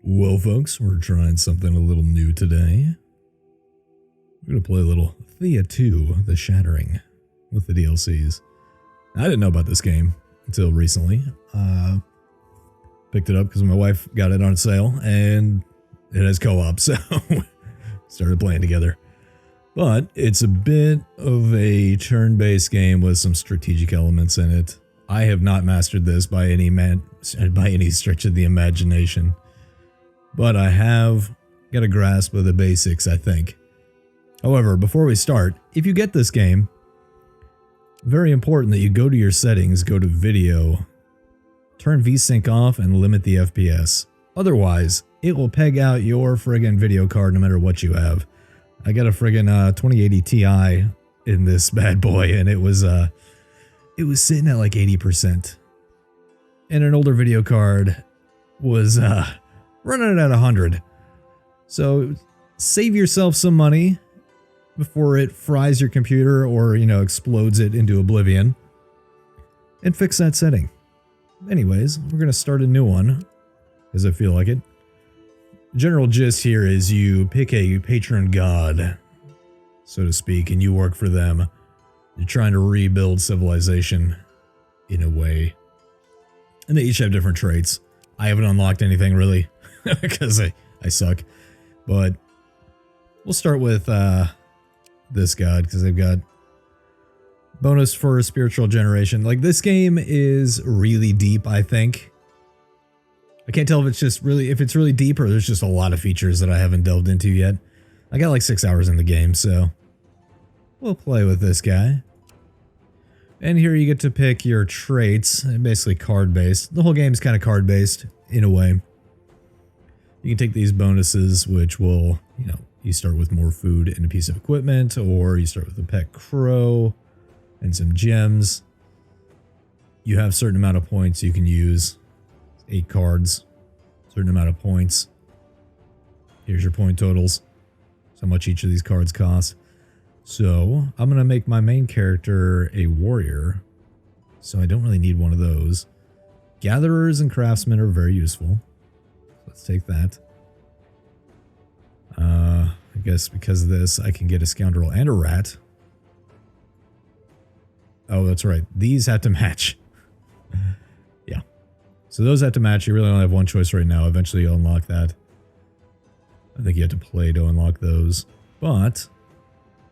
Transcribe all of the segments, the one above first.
Well, folks, we're trying something a little new today. We're going to play a little Thea 2, The Shattering, with the DLCs. I didn't know about this game until recently. Picked it up because my wife got it on sale, and it has co-op, so started playing together. But it's a bit of a turn-based game with some strategic elements in it. I have not mastered this by any stretch of the imagination. But I have got a grasp of the basics, I think. However, before we start, if you get this game, very important that you go to your settings, go to video, turn VSync off, and limit the FPS. Otherwise, it will peg out your friggin' video card no matter what you have. I got a friggin' 2080 Ti in this bad boy, and it was sitting at like 80%. And an older video card was running it at 100. So save yourself some money before it fries your computer or, explodes it into oblivion. And fix that setting. Anyways, we're going to start a new one, because I feel like it. General gist here is you pick a patron god, so to speak, and you work for them. You're trying to rebuild civilization in a way. And they each have different traits. I haven't unlocked anything really, because I suck. But we'll start with this god, because they've got bonus for spiritual generation. Like, this game is really deep, I think. I can't tell if it's really deep or there's just a lot of features that I haven't delved into yet. I got like 6 hours in the game, so we'll play with this guy. And here you get to pick your traits, basically card-based. The whole game is kind of card-based, in a way. You can take these bonuses, which will, you start with more food and a piece of equipment, or you start with a pet crow and some gems. You have a certain amount of points you can use. 8 cards, certain amount of points. Here's your point totals. That's how much each of these cards cost. So I'm going to make my main character a warrior. So I don't really need one of those. Gatherers and craftsmen are very useful. Let's take that. I guess because of this, I can get a scoundrel and a rat. Oh, that's right. These have to match. Yeah. So those have to match. You really only have one choice right now. Eventually you'll unlock that. I think you have to play to unlock those. But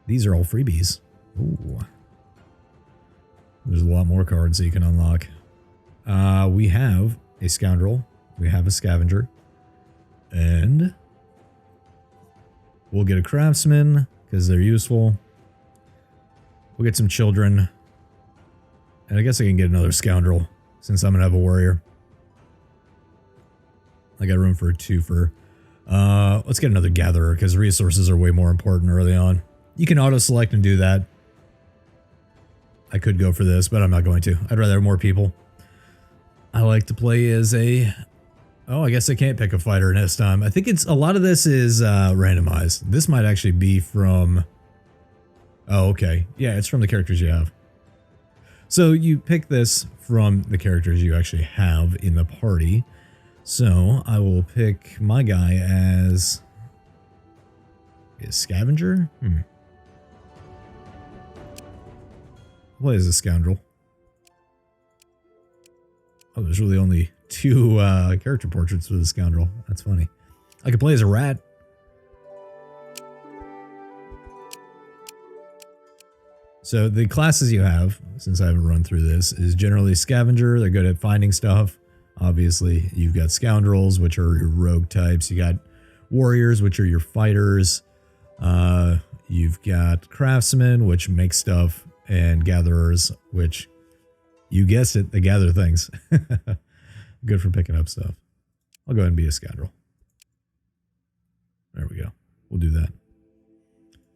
these are all freebies. Ooh. There's a lot more cards that you can unlock. We have a scoundrel. We have a scavenger. And we'll get a craftsman because they're useful. We'll get some children. And I guess I can get another scoundrel since I'm going to have a warrior. I got room for a twofer. Let's get another gatherer because resources are way more important early on. You can auto-select and do that. I could go for this, but I'm not going to. I'd rather have more people. I like to play as a... Oh, I guess I can't pick a fighter this time. I think a lot of this is randomized. This might actually be from... Oh, okay. Yeah, it's from the characters you have. So you pick this from the characters you actually have in the party. So I will pick my guy as a scavenger. What is a scoundrel? Oh, there's really only 2 character portraits for the scoundrel. That's funny. I could play as a rat. So the classes you have, since I haven't run through this, is generally scavenger. They're good at finding stuff. Obviously, you've got scoundrels, which are your rogue types. You got warriors, which are your fighters. You've got craftsmen, which make stuff, and gatherers, which, you guessed it, they gather things. Good for picking up stuff. I'll go ahead and be a scoundrel. There we go. We'll do that.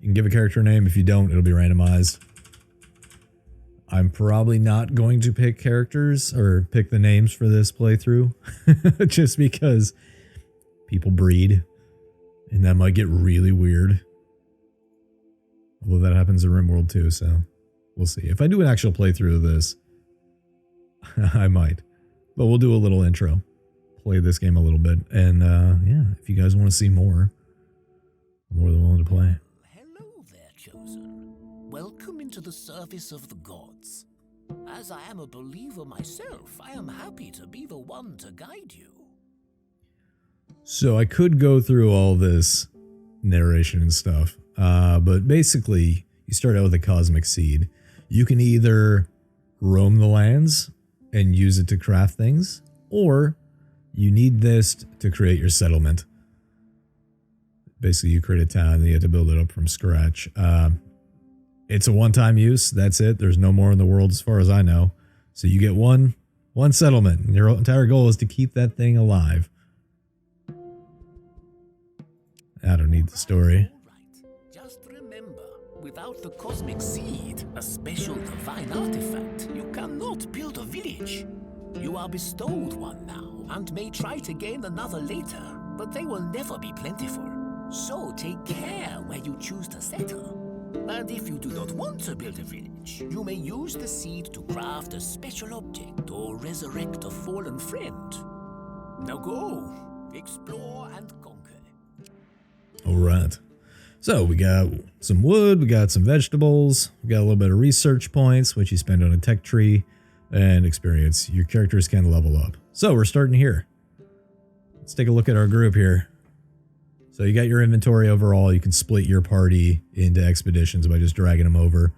You can give a character a name. If you don't, it'll be randomized. I'm probably not going to pick characters or pick the names for this playthrough just because people breed and that might get really weird. Although that happens in RimWorld too, so we'll see. If I do an actual playthrough of this, I might. But we'll do a little intro. played this game a little bit. And yeah, if you guys want to see more, I'm more than willing to play. Hello there, Chosen. Welcome into the service of the gods. As I am a believer myself, I am happy to be the one to guide you. So I could go through all this narration and stuff, but basically you start out with a cosmic seed. You can either roam the lands and use it to craft things, or you need this to create your settlement. Basically, you create a town and you have to build it up from scratch. It's a one-time use. That's it. There's no more in the world as far as I know. So you get one settlement, and your entire goal is to keep that thing alive. I don't need the story. Right. Just remember, without the cosmic seed, a special divine artifact, you cannot build a village. You are bestowed one now, and may try to gain another later, but they will never be plentiful. So take care where you choose to settle. And if you do not want to build a village, you may use the seed to craft a special object or resurrect a fallen friend. Now go, explore and conquer. Alright, so we got some wood, we got some vegetables, we got a little bit of research points, which you spend on a tech tree, and experience. Your characters can level up. So we're starting here. Let's take a look at our group here. So you got your inventory overall. You can split your party into expeditions by just dragging them over.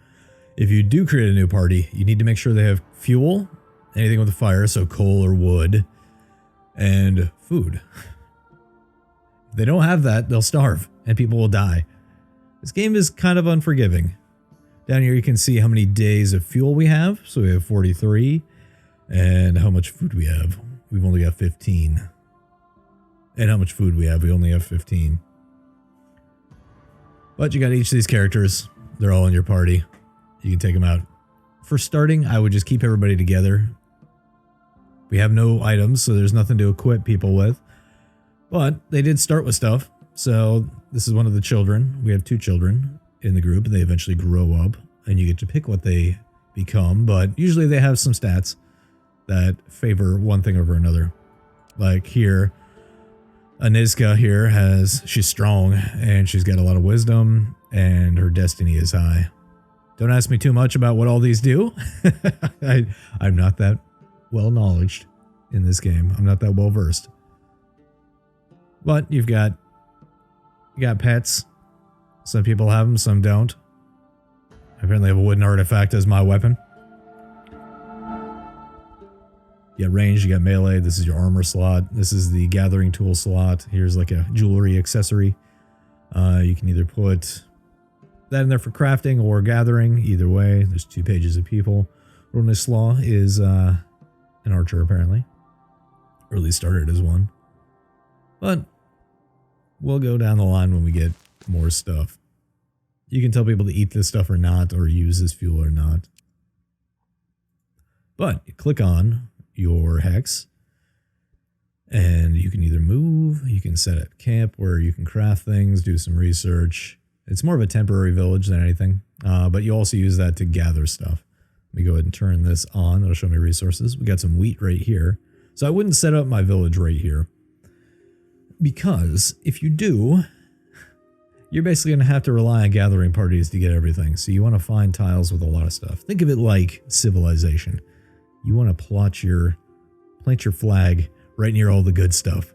If you do create a new party, you need to make sure they have fuel, anything with a fire, so coal or wood, and food. If they don't have that, they'll starve and people will die. This game is kind of unforgiving. Down here you can see how many days of fuel we have. So we have 43. And how much food we have. We've only got 15. And how much food we have. We only have 15. But you got each of these characters. They're all in your party. You can take them out. For starting, I would just keep everybody together. We have no items, so there's nothing to equip people with. But they did start with stuff. So this is one of the children. We have 2 children in the group. They eventually grow up, and you get to pick what they become. But usually they have some stats that favor one thing over another. Like here, Anizka here she's strong, and she's got a lot of wisdom, and her destiny is high. Don't ask me too much about what all these do. I'm not that well knowledged in this game. I'm not that well versed. But you got pets. Some people have them, some don't. I apparently have a wooden artifact as my weapon. You got range, you got melee. This is your armor slot. This is the gathering tool slot. Here's like a jewelry accessory. You can either put that in there for crafting or gathering. Either way, there's 2 pages of people. Ronislaw is an archer apparently. Or at least started as one. But we'll go down the line when we get more stuff. You can tell people to eat this stuff or not, or use this fuel or not. But you click on your hex, and you can either move, you can set up camp where you can craft things, do some research. It's more of a temporary village than anything, but you also use that to gather stuff. Let me go ahead and turn this on. It'll show me resources. We got some wheat right here. So I wouldn't set up my village right here, because if you do, you're basically going to have to rely on gathering parties to get everything. So you want to find tiles with a lot of stuff. Think of it like Civilization. You want to plant your flag right near all the good stuff.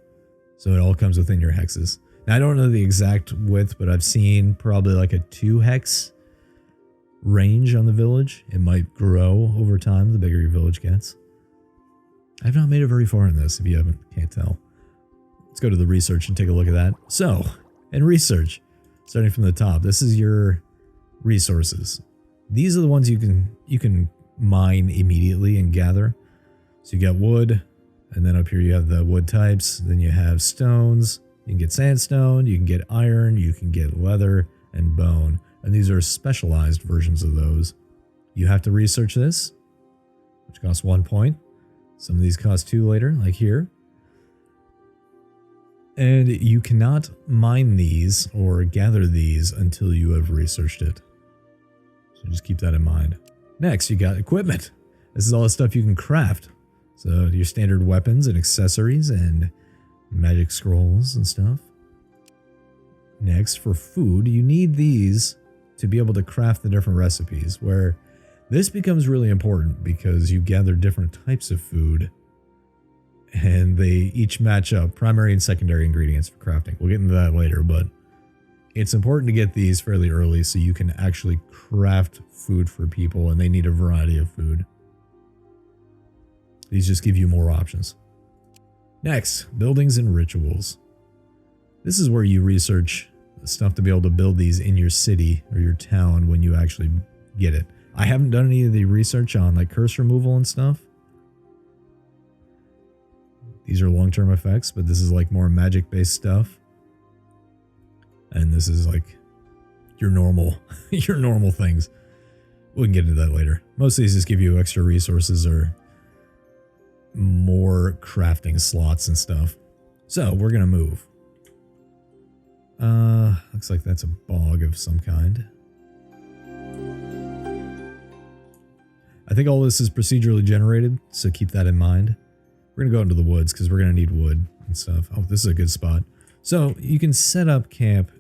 So it all comes within your hexes. Now, I don't know the exact width, but I've seen probably like a 2 hex range on the village. It might grow over time the bigger your village gets. I've not made it very far in this, if you can't tell. Let's go to the research and take a look at that. So, in research, starting from the top, this is your resources. These are the ones you can mine immediately and gather. So you got wood, and then up here you have the wood types. Then you have stones. You can get sandstone, you can get iron, you can get leather and bone. And these are specialized versions of those. You have to research this, which costs 1 point. Some of these cost 2 later, like here. And you cannot mine these or gather these until you have researched it. So just keep that in mind. Next, you got equipment. This is all the stuff you can craft. So your standard weapons and accessories and magic scrolls and stuff. Next, for food, you need these to be able to craft the different recipes, where this becomes really important because you gather different types of food and they each match up primary and secondary ingredients for crafting. We'll get into that later, but it's important to get these fairly early so you can actually craft food for people, and they need a variety of food. These just give you more options. Next, buildings and rituals. This is where you research stuff to be able to build these in your city or your town when you actually get it. I haven't done any of the research on like curse removal and stuff. These are long-term effects, but this is like more magic-based stuff. And this is like your normal things. We can get into that later. Most of these just give you extra resources or more crafting slots and stuff. So we're gonna move. Looks like that's a bog of some kind. I think all this is procedurally generated, so keep that in mind. We're gonna go into the woods because we're gonna need wood and stuff. Oh, this is a good spot. So you can set up camp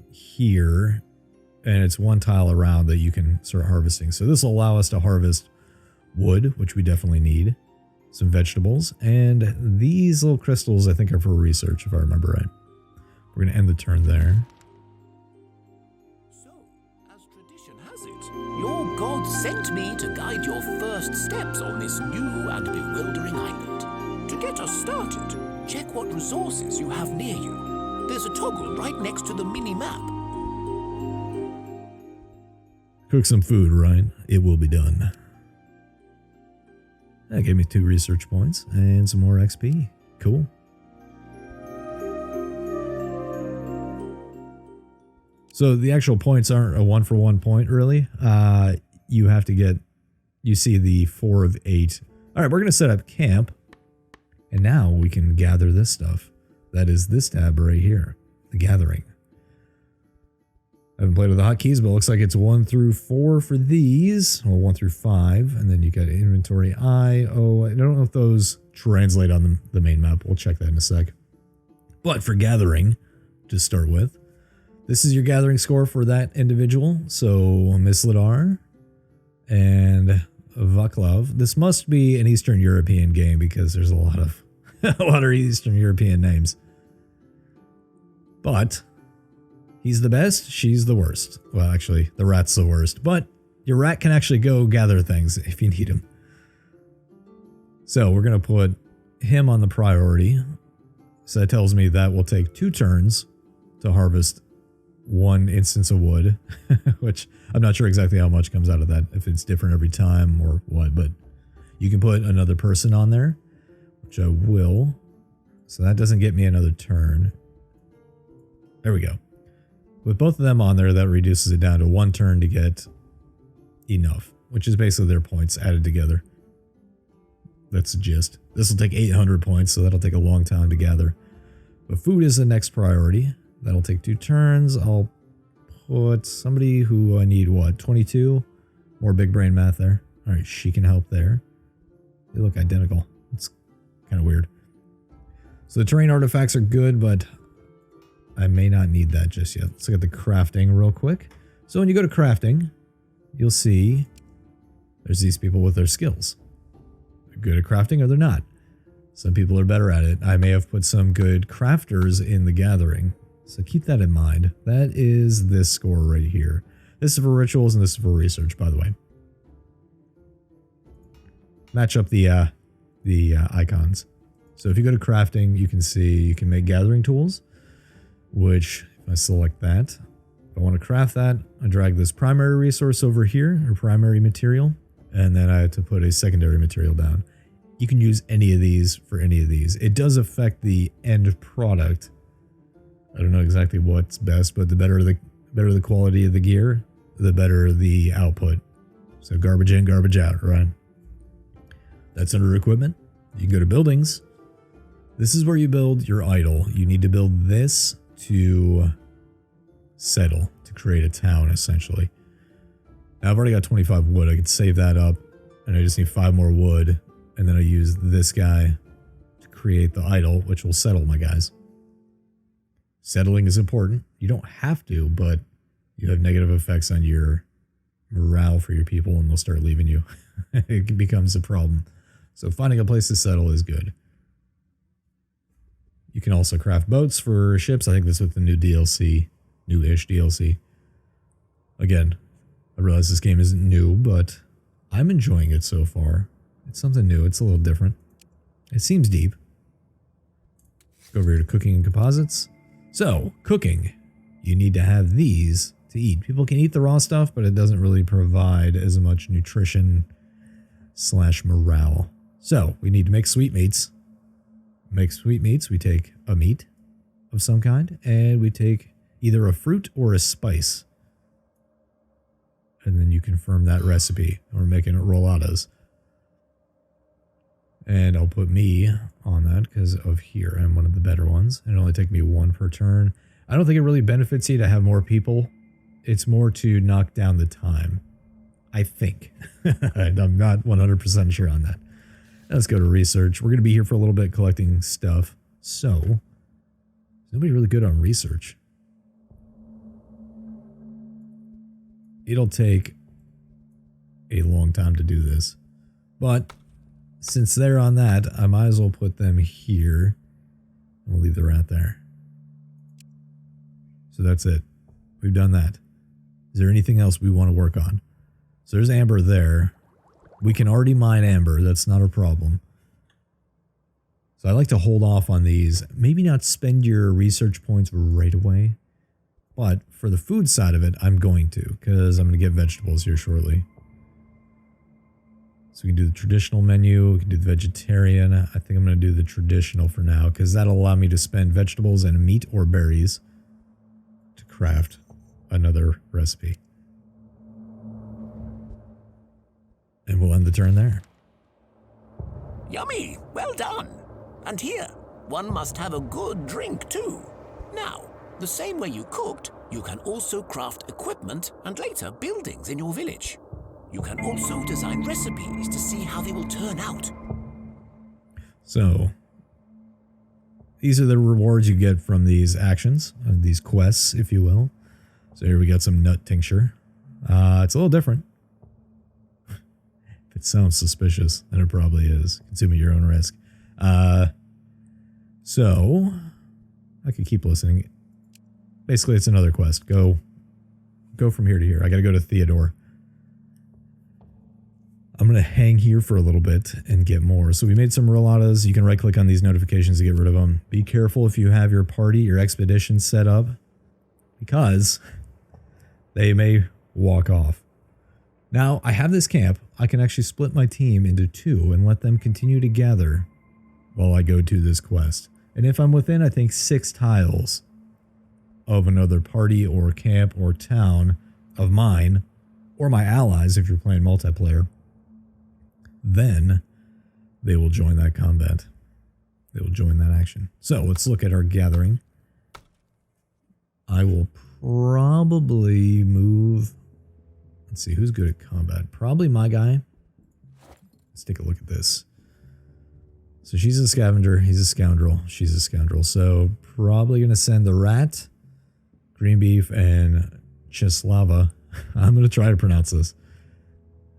here, and it's one tile around that you can start harvesting. So this will allow us to harvest wood, which we definitely need, some vegetables, and these little crystals I think are for research, if I remember right. We're going to end the turn there. So, as tradition has it, your god sent me to guide your first steps on this new and bewildering island. To get us started, check what resources you have near you. There's a toggle right next to the mini-map. Cook some food, right? It will be done. That gave me 2 research points and some more XP. Cool. So the actual points aren't a 1-for-1 point, really. You have to get, you see the 4 of 8. All right, we're going to set up camp. And now we can gather this stuff. That is this tab right here, the gathering. I haven't played with the hotkeys, but it looks like it's 1 through 4 for these, or 1 through 5. And then you got inventory I, O. I don't know if those translate on the main map. We'll check that in a sec. But for gathering, to start with, this is your gathering score for that individual. So Miss Lidar and Vaclav. This must be an Eastern European game because there's a lot of Eastern European names. But he's the best, she's the worst. Well, actually, the rat's the worst. But your rat can actually go gather things if you need him. So we're going to put him on the priority. So that tells me that will take 2 turns to harvest 1 instance of wood, which I'm not sure exactly how much comes out of that, if it's different every time or what, but you can put another person on there, which I will. So that doesn't get me another turn. There we go. With both of them on there, that reduces it down to 1 turn to get enough, which is basically their points added together. That's the gist. This will take 800 points, so that'll take a long time to gather. But food is the next priority. That'll take 2 turns. I'll put somebody who I need, what, 22? More big brain math there. All right, she can help there. They look identical. It's kind of weird. So the terrain artifacts are good, but I may not need that just yet. Let's look at the crafting real quick. So when you go to crafting, you'll see there's these people with their skills. They're good at crafting or they're not. Some people are better at it. I may have put some good crafters in the gathering. So keep that in mind. That is this score right here. This is for rituals and this is for research, by the way. Match up the icons. So if you go to crafting, you can see you can make gathering tools, which if I select that, if I want to craft that, I drag this primary resource over here, or primary material, and then I have to put a secondary material down. You can use any of these for any of these. It does affect the end product. I don't know exactly what's best, but the better the quality of the gear, the better the output. So garbage in, garbage out, right? That's under equipment. You can go to buildings. This is where you build your idol. You need to build this to settle, to create a town, essentially. Now, I've already got 25 wood. I could save that up, and I just need 5 more wood, And then I use this guy to create the idol, which will settle my guys. Settling is important. You don't have to, but you have negative effects on your morale for your people and they'll start leaving you. It becomes a problem. So finding a place to settle is good. You can also craft boats for ships. I think that's with the new DLC, new-ish DLC. Again, I realize this game isn't new, but I'm enjoying it so far. It's something new. It's a little different. It seems deep. Go over here to cooking and composites. So, cooking. You need to have these to eat. People can eat the raw stuff, but it doesn't really provide as much nutrition / morale. So, we need to make sweetmeats. Make sweetmeats, we take a meat of some kind, and we take either a fruit or a spice. And then you confirm that recipe. We're making rolladas. And I'll put me on that because of here. I'm one of the better ones. It'll only take me 1 per turn. I don't think it really benefits you to have more people. It's more to knock down the time. I think. I'm not 100% sure on that. Let's go to research. We're going to be here for a little bit collecting stuff. So, nobody really good on research. It'll take a long time to do this. But since they're on that, I might as well put them here. And we'll leave the rat there. So that's it. We've done that. Is there anything else we want to work on? So there's amber there. We can already mine amber. That's not a problem. So I like to hold off on these. Maybe not spend your research points right away. But for the food side of it, I'm going to. Because I'm going to get vegetables here shortly. So we can do the traditional menu. We can do the vegetarian. I think I'm going to do the traditional for now. Because that'll allow me to spend vegetables and meat or berries to craft another recipe. And we'll end the turn there. Yummy! Well done! And here, one must have a good drink too. Now, the same way you cooked, you can also craft equipment and later buildings in your village. You can also design recipes to see how they will turn out. So, these are the rewards you get from these actions, these quests, if you will. So here we got some nut tincture. It's a little different. If it sounds suspicious, and it probably is. Consume at your own risk. So, I could keep listening. Basically, it's another quest. Go from here to here. I gotta go to Theodore. I'm going to hang here for a little bit and get more. So we made some rolladas. You can right click on these notifications to get rid of them. Be careful if you have your party, your expedition set up, because they may walk off. Now, I have this camp. I can actually split my team into 2 and let them continue to gather while I go to this quest. And if I'm within, I think 6 tiles of another party or camp or town of mine, or my allies if you're playing multiplayer, then they will join that combat. They will join that action. So let's look at our gathering. I will probably move. Let's see, who's good at combat? Probably my guy. Let's take a look at this. So she's a scavenger. He's a scoundrel. She's a scoundrel. So probably going to send the rat, green beef, and Cheslava. I'm going to try to pronounce this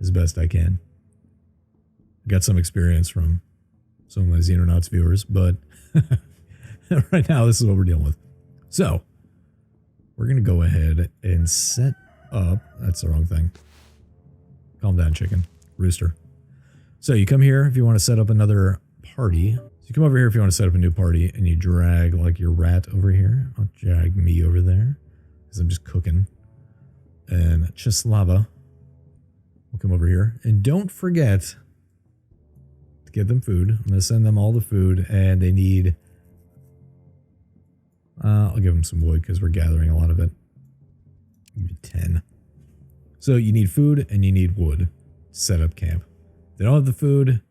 as best I can. Got some experience from some of my Xenonauts viewers, but right now this is what we're dealing with. So, we're going to go ahead and set up... That's the wrong thing. Calm down, chicken. Rooster. So, you come here if you want to set up another party. So, you come over here if you want to set up a new party, and you drag like your rat over here. I'll drag me over there, because I'm just cooking. And Cheslava will come over here. And don't forget... give them food. I'm going to send them all the food, and they need... I'll give them some wood because we're gathering a lot of it. Maybe 10. So you need food and you need wood to set up camp. If they don't have the food,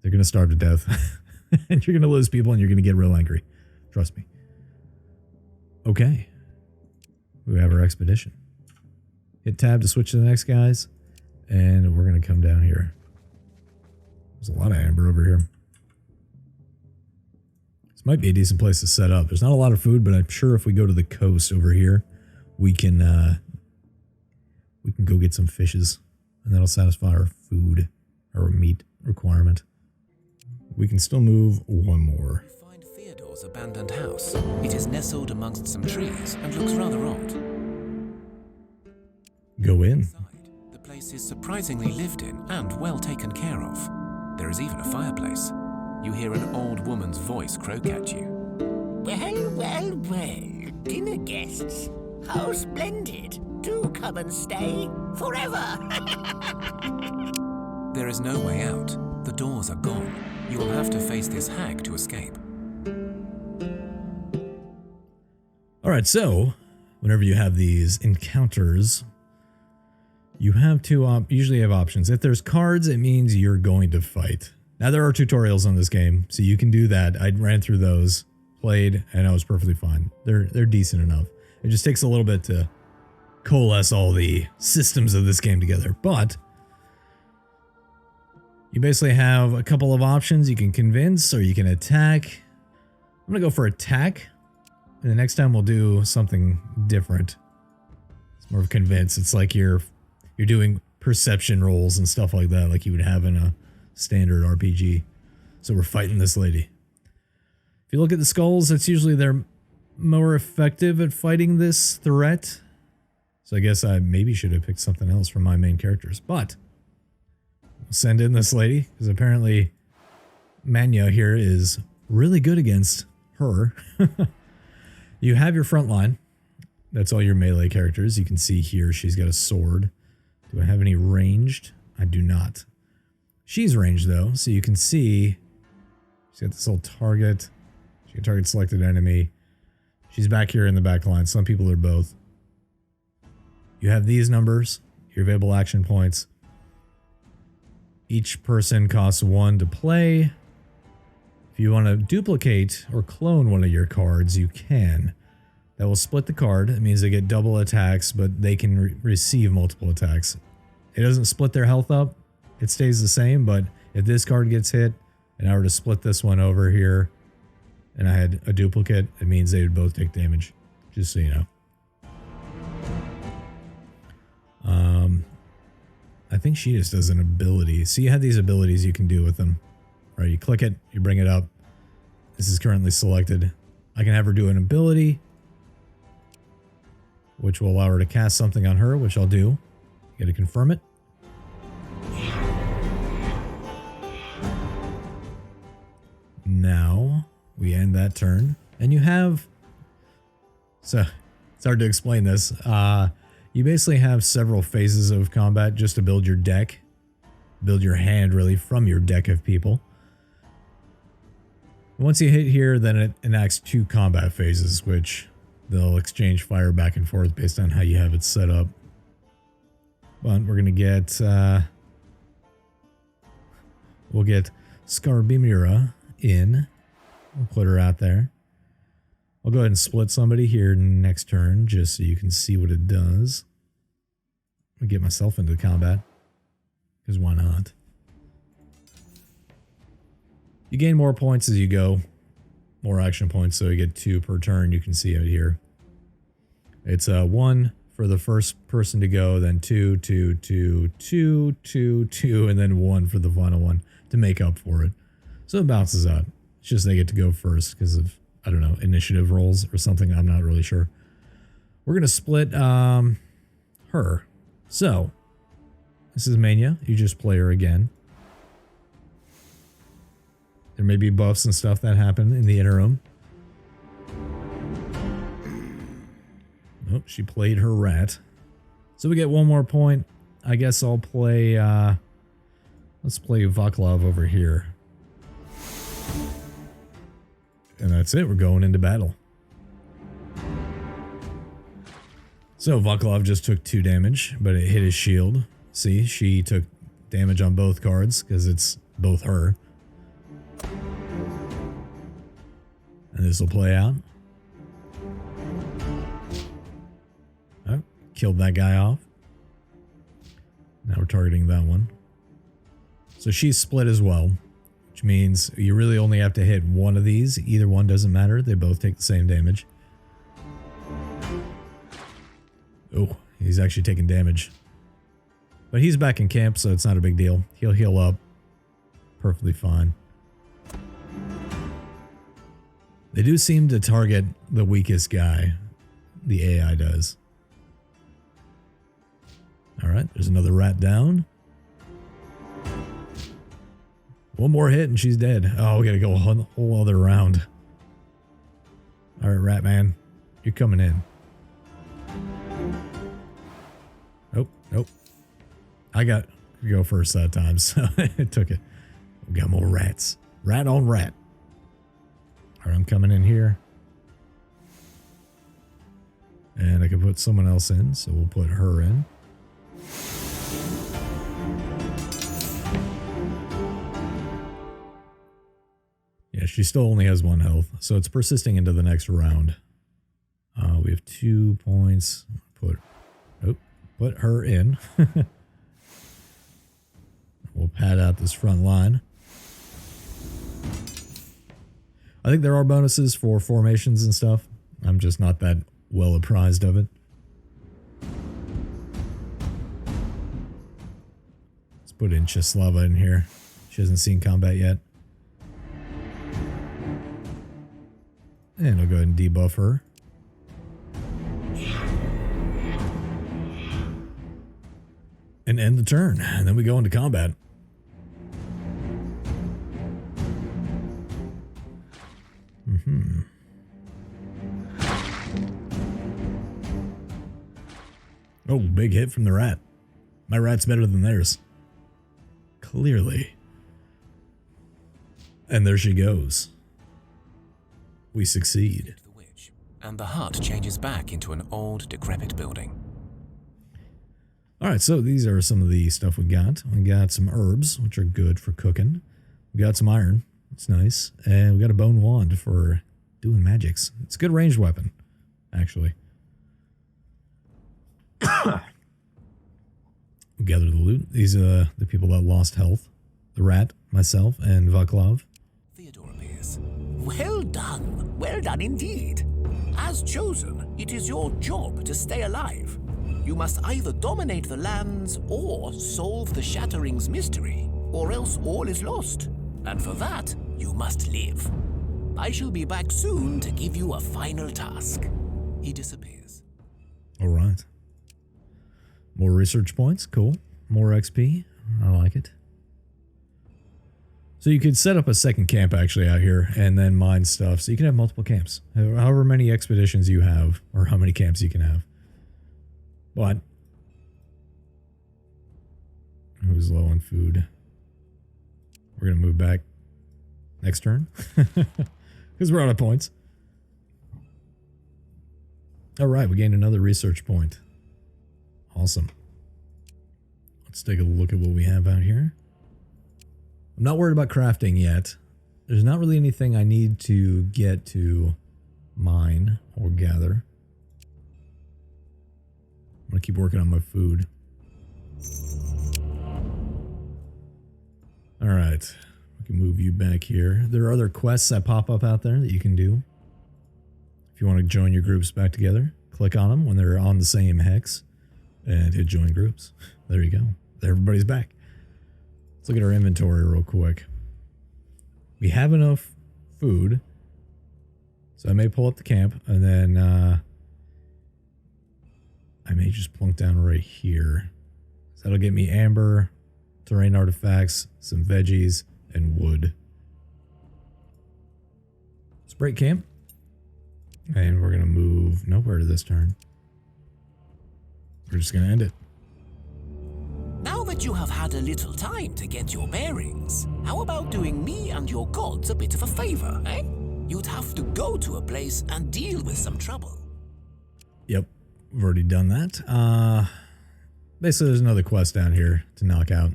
they're going to starve to death. And you're going to lose people and you're going to get real angry. Trust me. Okay. We have our expedition. Hit tab to switch to the next guys. And we're going to come down here. There's a lot of amber over here. This might be a decent place to set up. There's not a lot of food, but I'm sure if we go to the coast over here, we can go get some fishes, and that'll satisfy our food, our meat requirement. We can still move one more. You find Theodore's abandoned house. It is nestled amongst some trees and looks rather odd. Go in. Inside, the place is surprisingly lived in and well taken care of. There is even a fireplace. You hear an old woman's voice croak at you. Well, well, well, dinner guests. How splendid. Do come and stay forever. There is no way out. The doors are gone. You will have to face this hag to escape. Alright, so whenever you have these encounters, you have to usually have options. If there's cards, it means you're going to fight. Now, there are tutorials on this game, so you can do that. I ran through those, played, and I was perfectly fine. They're decent enough. It just takes a little bit to coalesce all the systems of this game together, but you basically have a couple of options. You can convince or you can attack. I'm gonna go for attack, and the next time we'll do something different. It's more of convince. It's like you're doing perception rolls and stuff like that, like you would have in a standard RPG. So we're fighting this lady. If you look at the skulls, that's usually they're more effective at fighting this threat. So I guess I maybe should have picked something else from my main characters, but we'll send in this lady because apparently Manya here is really good against her. You have your front line. That's all your melee characters. You can see here she's got a sword. Do I have any ranged? I do not. She's ranged though, so you can see she's got this little target. She can target selected enemy. She's back here in the back line. Some people are both. You have these numbers, your available action points. Each person costs 1 to play. If you want to duplicate or clone one of your cards, you can. That will split the card. It means they get double attacks, but they can receive multiple attacks. It doesn't split their health up. It stays the same, but if this card gets hit, and I were to split this one over here, and I had a duplicate, it means they would both take damage. Just so you know. I think she just does an ability. So you have these abilities you can do with them. Right, you click it, you bring it up. This is currently selected. I can have her do an ability, which will allow her to cast something on her, which I'll do. You gotta confirm it. Now, we end that turn. And you have... So, it's hard to explain this. You basically have several phases of combat just to build your deck. Build your hand, really, from your deck of people. Once you hit here, then it enacts 2 combat phases, which they'll exchange fire back and forth based on how you have it set up. But we're going to get... we'll get Skarbimira in. We'll put her out there. I'll go ahead and split somebody here next turn, just so you can see what it does. I'll get myself into combat, because why not? You gain more points as you go. More action points, so you get 2 per turn. You can see it here. It's 1 for the first person to go, then 2, 2, 2, 2, 2, 2, and then 1 for the final one to make up for it. So it bounces out. It's just they get to go first because of, I don't know, initiative rolls or something. I'm not really sure. We're going to split her. So, this is Mania. You just play her again. There may be buffs and stuff that happen in the interim. Oh, she played her rat. So we get 1 more point. I guess I'll play, let's play Vaclav over here. And that's it, we're going into battle. So Vaclav just took 2 damage, but it hit his shield. See, she took damage on both cards, because it's both her. And this will play out. Oh, killed that guy off. Now we're targeting that one. So she's split as well, which means you really only have to hit one of these. Either one doesn't matter. They both take the same damage. Oh, he's actually taking damage. But he's back in camp, so it's not a big deal. He'll heal up. Perfectly fine. They do seem to target the weakest guy. The AI does. Alright, there's another rat down. One more hit and she's dead. Oh, we gotta go a whole other round. Alright, rat man. You're coming in. Nope, nope. I got to go first that time, so it took it. We got more rats. Rat on rat. Alright, I'm coming in here. And I can put someone else in, so we'll put her in. Yeah, she still only has 1 health, so it's persisting into the next round. We have 2 points. Put her in. We'll pad out this front line. I think there are bonuses for formations and stuff. I'm just not that well apprised of it. Let's put in Chislava in here. She hasn't seen combat yet. And I'll go ahead and debuff her. And end the turn. And then we go into combat. Oh, big hit from the rat. My rat's better than theirs. Clearly. And there she goes. We succeed. The witch, and the hut changes back into an old, decrepit building. Alright, so these are some of the stuff we got. We got some herbs, which are good for cooking. We got some iron. It's nice. And we got a bone wand for doing magics. It's a good ranged weapon, actually. We gather the loot. These are the people that lost health. The rat, myself, and Vaclav. Theodore appears. Well done. Well done indeed. As chosen, it is your job to stay alive. You must either dominate the lands or solve the Shattering's mystery, or else all is lost. And for that, you must live. I shall be back soon to give you a final task. He disappears. Alright. More research points. Cool. More XP. I like it. So you could set up a second camp actually out here and then mine stuff. So you can have multiple camps. However many expeditions you have, or how many camps you can have. But who's low on food? We're going to move back next turn. Because we're out of points. Alright, we gained another research point. Awesome. Let's take a look at what we have out here. I'm not worried about crafting yet. There's not really anything I need to get to mine or gather. I'm going to keep working on my food. Alright. We can move you back here. There are other quests that pop up out there that you can do. If you want to join your groups back together, click on them when they're on the same hex. And hit join groups. There you go. Everybody's back. Let's look at our inventory real quick. We have enough food. So I may pull up the camp and then I may just plunk down right here. So that'll get me amber, terrain artifacts, some veggies, and wood. Let's break camp. And we're going to move nowhere to this turn. We're just going to end it. Now that you have had a little time to get your bearings, how about doing me and your gods a bit of a favor, eh? You'd have to go to a place and deal with some trouble. Yep, we've already done that. Basically, there's another quest down here to knock out.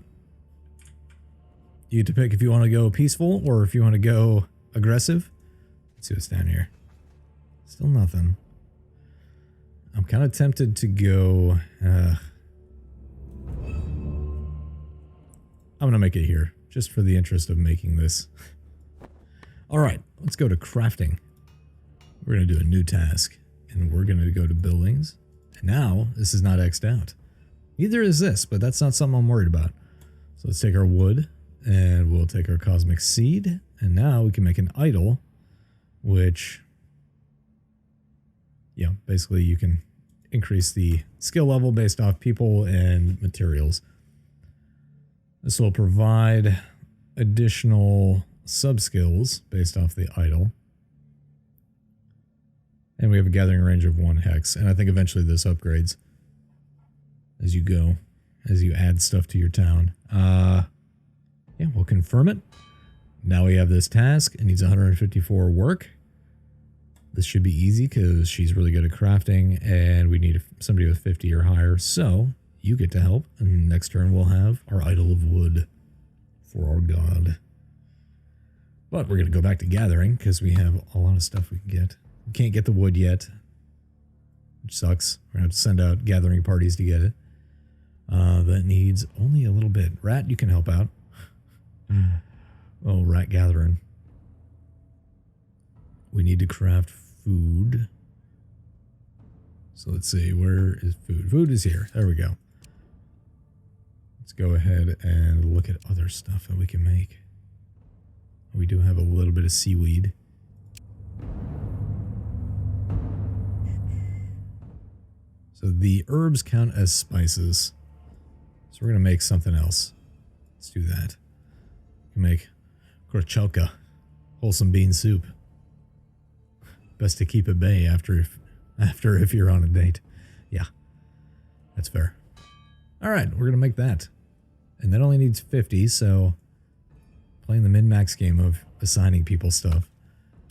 You get to pick if you want to go peaceful or if you want to go aggressive. Let's see what's down here. Still nothing. I'm kind of tempted to go... I'm I'm going to make it here, just for the interest of making this. Alright, let's go to crafting. We're going to do a new task, and we're going to go to buildings. And now, this is not X'd out. Neither is this, but that's not something I'm worried about. So let's take our wood, and we'll take our cosmic seed, and now we can make an idol, which, yeah, basically you can increase the skill level based off people and materials. This will provide additional sub-skills based off the idol. And we have a gathering range of 1 hex, and I think eventually this upgrades as you go, as you add stuff to your town. Yeah, we'll confirm it. Now we have this task. It needs 154 work. This should be easy because she's really good at crafting, and we need somebody with 50 or higher. So you get to help, and next turn we'll have our idol of wood for our god. But we're going to go back to gathering because we have a lot of stuff we can get. We can't get the wood yet, which sucks. We're going to have to send out gathering parties to get it. That needs only a little bit. Rat, you can help out. Oh, rat gathering. We need to craft food. So let's see, where is food? Food is here. There we go. Let's go ahead and look at other stuff that we can make. We do have a little bit of seaweed. So the herbs count as spices. So we're going to make something else. Let's do that. We can make korchalka, wholesome bean soup. Best to keep at bay after if you're on a date. Yeah, that's fair. All right, we're going to make that. And that only needs 50, so playing the min-max game of assigning people stuff.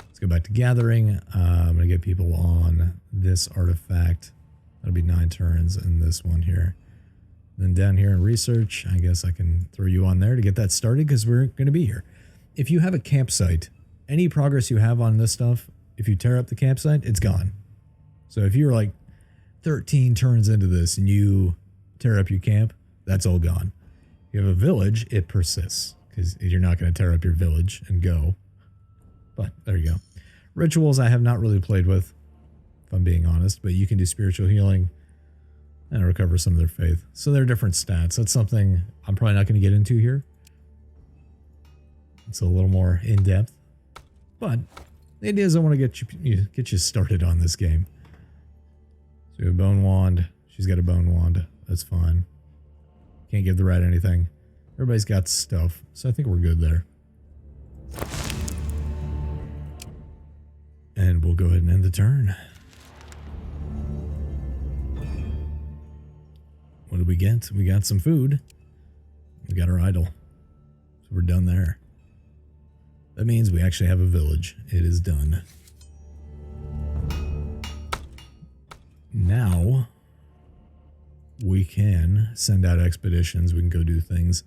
Let's go back to gathering. I'm going to get people on this artifact. That'll be 9 turns, and this one here. Then down here in research, I guess I can throw you on there to get that started because we're going to be here. If you have a campsite, any progress you have on this stuff, if you tear up the campsite, it's gone. So if you're like 13 turns into this and you tear up your camp, that's all gone. If you have a village, it persists because you're not going to tear up your village and go. But there you go. Rituals I have not really played with, if I'm being honest, but you can do spiritual healing and recover some of their faith. So they're different stats. That's something I'm probably not going to get into here. It's a little more in-depth. But the idea is I want to get you started on this game. So we have a bone wand. She's got a bone wand. That's fine. Can't give the rat anything. Everybody's got stuff. So I think we're good there. And we'll go ahead and end the turn. What did we get? We got some food. We got our idol. So we're done there. That means we actually have a village. It is done. Now, we can send out expeditions. We can go do things.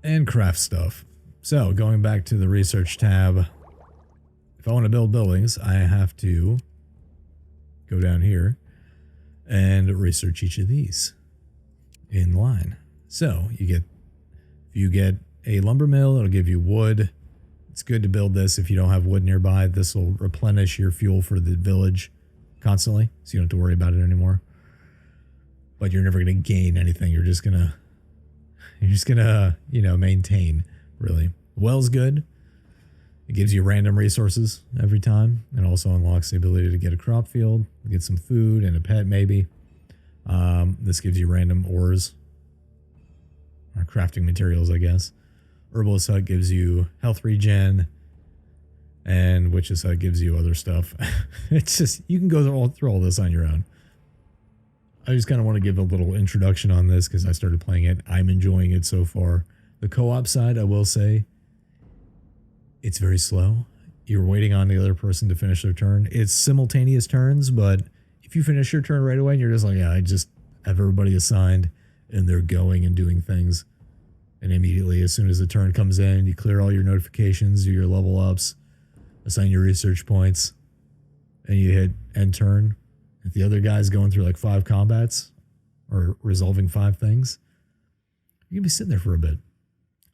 And craft stuff. So, going back to the research tab. If I want to build buildings, I have to go down here and research each of these in line. So if you get a lumber mill, it'll give you wood. It's good to build this if you don't have wood nearby. This will replenish your fuel for the village constantly, so you don't have to worry about it anymore. But you're never going to gain anything. You're just gonna, maintain, really. Well's good. It gives you random resources every time, and also unlocks the ability to get a crop field, get some food, and a pet maybe. This gives you random ores, or crafting materials, I guess. Herbalist Hut gives you health regen, and Witch's Hut gives you other stuff. It's just, you can go through all this on your own. I just kind of want to give a little introduction on this because I started playing it. I'm enjoying it so far. The co-op side, I will say, it's very slow. You're waiting on the other person to finish their turn. It's simultaneous turns, but if you finish your turn right away and you're just like, yeah, I just have everybody assigned and they're going and doing things. And immediately, as soon as the turn comes in, you clear all your notifications, do your level ups, assign your research points, and you hit end turn. If the other guy's going through like 5 combats or resolving 5 things, You're going to be sitting there for a bit.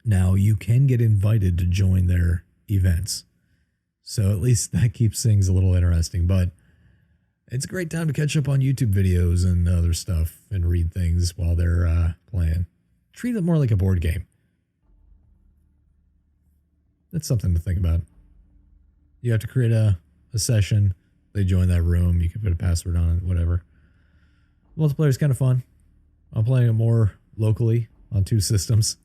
Now, you can get invited to join their events. So at least that keeps things a little interesting. But it's a great time to catch up on YouTube videos and other stuff and read things while they're playing. Treat it more like a board game. That's something to think about. You have to create a session. They join that room. You can put a password on it, whatever. Multiplayer is kind of fun. I'm playing it more locally on 2 systems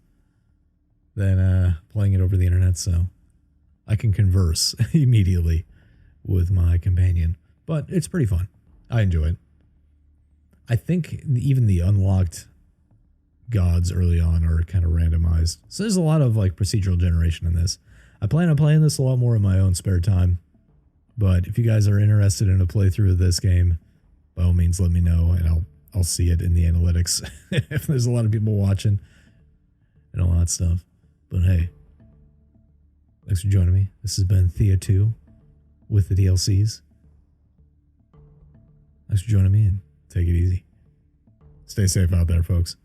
than playing it over the internet, so I can converse immediately with my companion. But it's pretty fun. I enjoy it. I think even the unlocked gods early on are kind of randomized. So there's a lot of like procedural generation in this. I plan on playing this a lot more in my own spare time. But if you guys are interested in a playthrough of this game, by all means let me know and I'll see it in the analytics if there's a lot of people watching and all that stuff. But hey, thanks for joining me. This has been Thea 2 with the DLCs. Thanks for joining me and take it easy. Stay safe out there, folks.